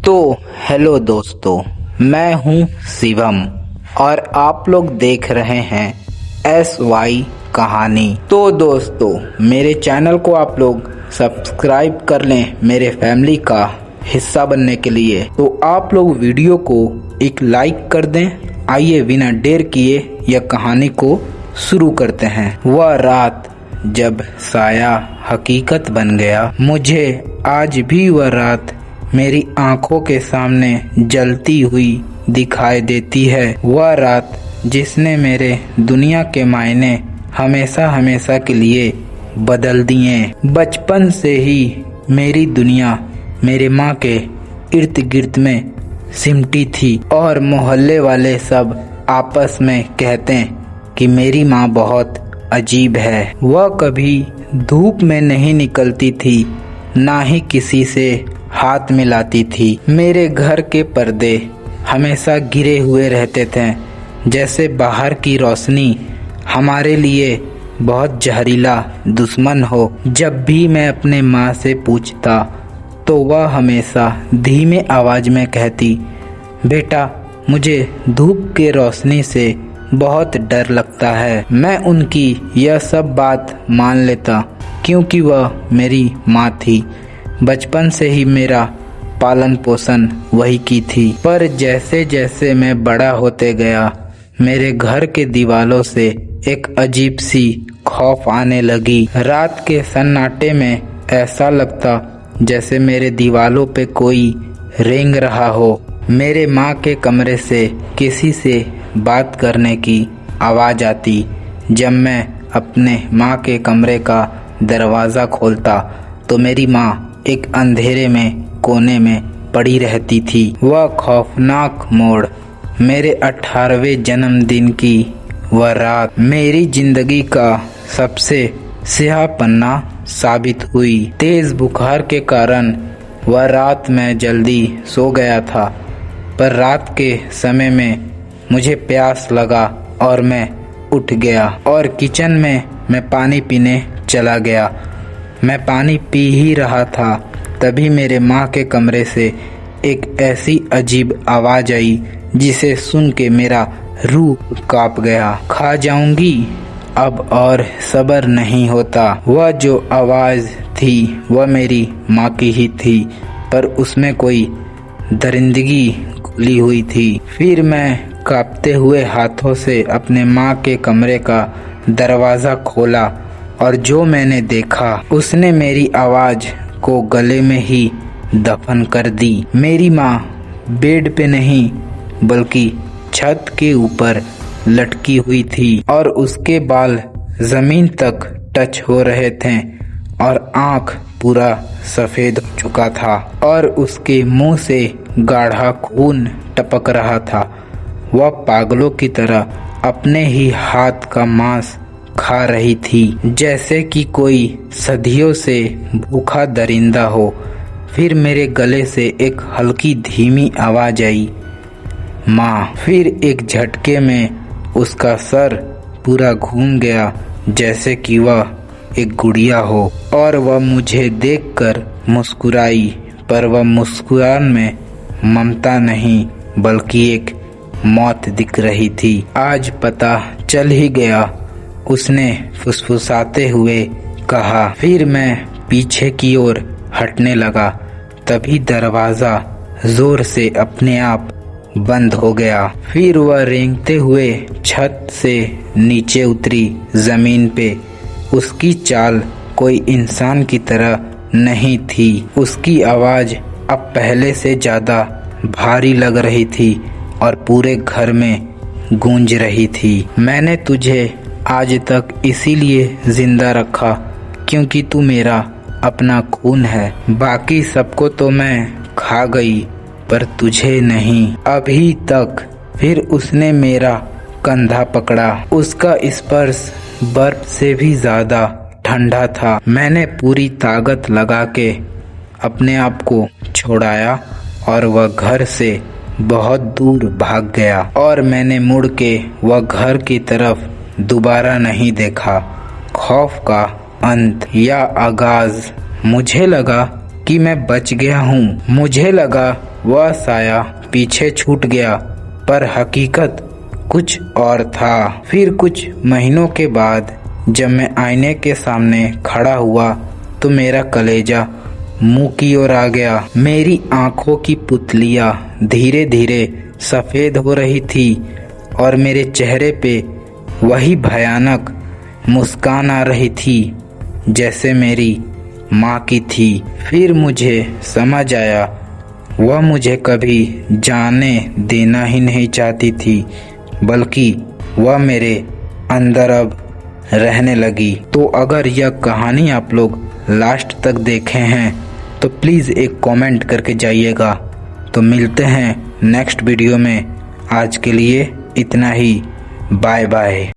तो हेलो दोस्तों, मैं हूं शिवम और आप लोग देख रहे हैं SY कहानी। तो दोस्तों, मेरे चैनल को आप लोग सब्सक्राइब कर लें मेरे फैमिली का हिस्सा बनने के लिए। तो आप लोग वीडियो को एक लाइक कर दें। आइए बिना देर किए यह कहानी को शुरू करते हैं। वह रात जब साया हकीकत बन गया। मुझे आज भी वह रात मेरी आंखों के सामने जलती हुई दिखाई देती है। वह रात जिसने मेरे दुनिया के मायने हमेशा हमेशा के लिए बदल दिए। बचपन से ही मेरी दुनिया मेरे माँ के इर्द गिर्द में सिमटी थी और मोहल्ले वाले सब आपस में कहते कि मेरी माँ बहुत अजीब है। वह कभी धूप में नहीं निकलती थी, ना ही किसी से हाथ मिलाती थी। मेरे घर के पर्दे हमेशा गिरे हुए रहते थे, जैसे बाहर की रोशनी हमारे लिए बहुत जहरीला दुश्मन हो। जब भी मैं अपने माँ से पूछता तो वह हमेशा धीमे आवाज में कहती, बेटा मुझे धूप के रोशनी से बहुत डर लगता है। मैं उनकी यह सब बात मान लेता क्योंकि वह मेरी माँ थी। बचपन से ही मेरा पालन पोषण वही की थी। पर जैसे जैसे मैं बड़ा होते गया, मेरे घर के दीवालों से एक अजीब सी खौफ आने लगी। रात के सन्नाटे में ऐसा लगता जैसे मेरे दीवालों पे कोई रेंग रहा हो। मेरे माँ के कमरे से किसी से बात करने की आवाज़ आती। जब मैं अपने माँ के कमरे का दरवाज़ा खोलता तो मेरी माँ एक अंधेरे में कोने में पड़ी रहती थी। वह खौफनाक मोड़ मेरे 18वें जन्मदिन की वह रात मेरी जिंदगी का सबसे स्याह पन्ना साबित हुई। तेज बुखार के कारण वह रात मैं जल्दी सो गया था, पर रात के समय में मुझे प्यास लगा और मैं उठ गया और किचन में मैं पानी पीने चला गया। मैं पानी पी ही रहा था, तभी मेरे माँ के कमरे से एक ऐसी अजीब आवाज़ आई जिसे सुन के मेरा रूह कांप गया। खा जाऊंगी अब और सब्र नहीं होता। वह जो आवाज़ थी वह मेरी माँ की ही थी, पर उसमें कोई दरिंदगी घुली हुई थी। फिर मैं कांपते हुए हाथों से अपने माँ के कमरे का दरवाज़ा खोला और जो मैंने देखा उसने मेरी आवाज़ को गले में ही दफन कर दी। मेरी माँ बेड पे नहीं बल्कि छत के ऊपर लटकी हुई थी और उसके बाल जमीन तक टच हो रहे थे और आँख पूरा सफ़ेद हो चुका था और उसके मुंह से गाढ़ा खून टपक रहा था। वह पागलों की तरह अपने ही हाथ का मांस खा रही थी, जैसे कि कोई सदियों से भूखा दरिंदा हो। फिर मेरे गले से एक हल्की धीमी आवाज़ आई, माँ। फिर एक झटके में उसका सर पूरा घूम गया, जैसे कि वह एक गुड़िया हो और वह मुझे देखकर मुस्कुराई, पर वह मुस्कुरान में ममता नहीं बल्कि एक मौत दिख रही थी। आज पता चल ही गया, उसने फुसफुसाते हुए कहा। फिर मैं पीछे की ओर हटने लगा, तभी दरवाज़ा जोर से अपने आप बंद हो गया। फिर वह रेंगते हुए छत से नीचे उतरी जमीन पे। उसकी चाल कोई इंसान की तरह नहीं थी। उसकी आवाज़ अब पहले से ज़्यादा भारी लग रही थी और पूरे घर में गूंज रही थी। मैंने तुझे आज तक इसीलिए जिंदा रखा क्योंकि तू मेरा अपना खून है। बाकी सबको तो मैं खा गई, पर तुझे नहीं अभी तक। फिर उसने मेरा कंधा पकड़ा। उसका स्पर्श बर्फ से भी ज्यादा ठंडा था। मैंने पूरी ताकत लगा के अपने आप को छोड़ाया और वह घर से बहुत दूर भाग गया और मैंने मुड़ के वह घर की तरफ दोबारा नहीं देखा। खौफ का अंत या आगाज। मुझे लगा कि मैं बच गया हूँ। मुझे लगा वह साया पीछे छूट गया, पर हकीकत कुछ और था। फिर कुछ महीनों के बाद जब मैं आईने के सामने खड़ा हुआ तो मेरा कलेजा मुंह की ओर आ गया। मेरी आंखों की पुतलियां धीरे धीरे सफ़ेद हो रही थी और मेरे चेहरे पे वही भयानक मुस्कान आ रही थी जैसे मेरी माँ की थी। फिर मुझे समझ आया, वह मुझे कभी जाने देना ही नहीं चाहती थी, बल्कि वह मेरे अंदर अब रहने लगी। तो अगर यह कहानी आप लोग लास्ट तक देखे हैं तो प्लीज़ एक कमेंट करके जाइएगा। तो मिलते हैं नेक्स्ट वीडियो में। आज के लिए इतना ही। Bye bye.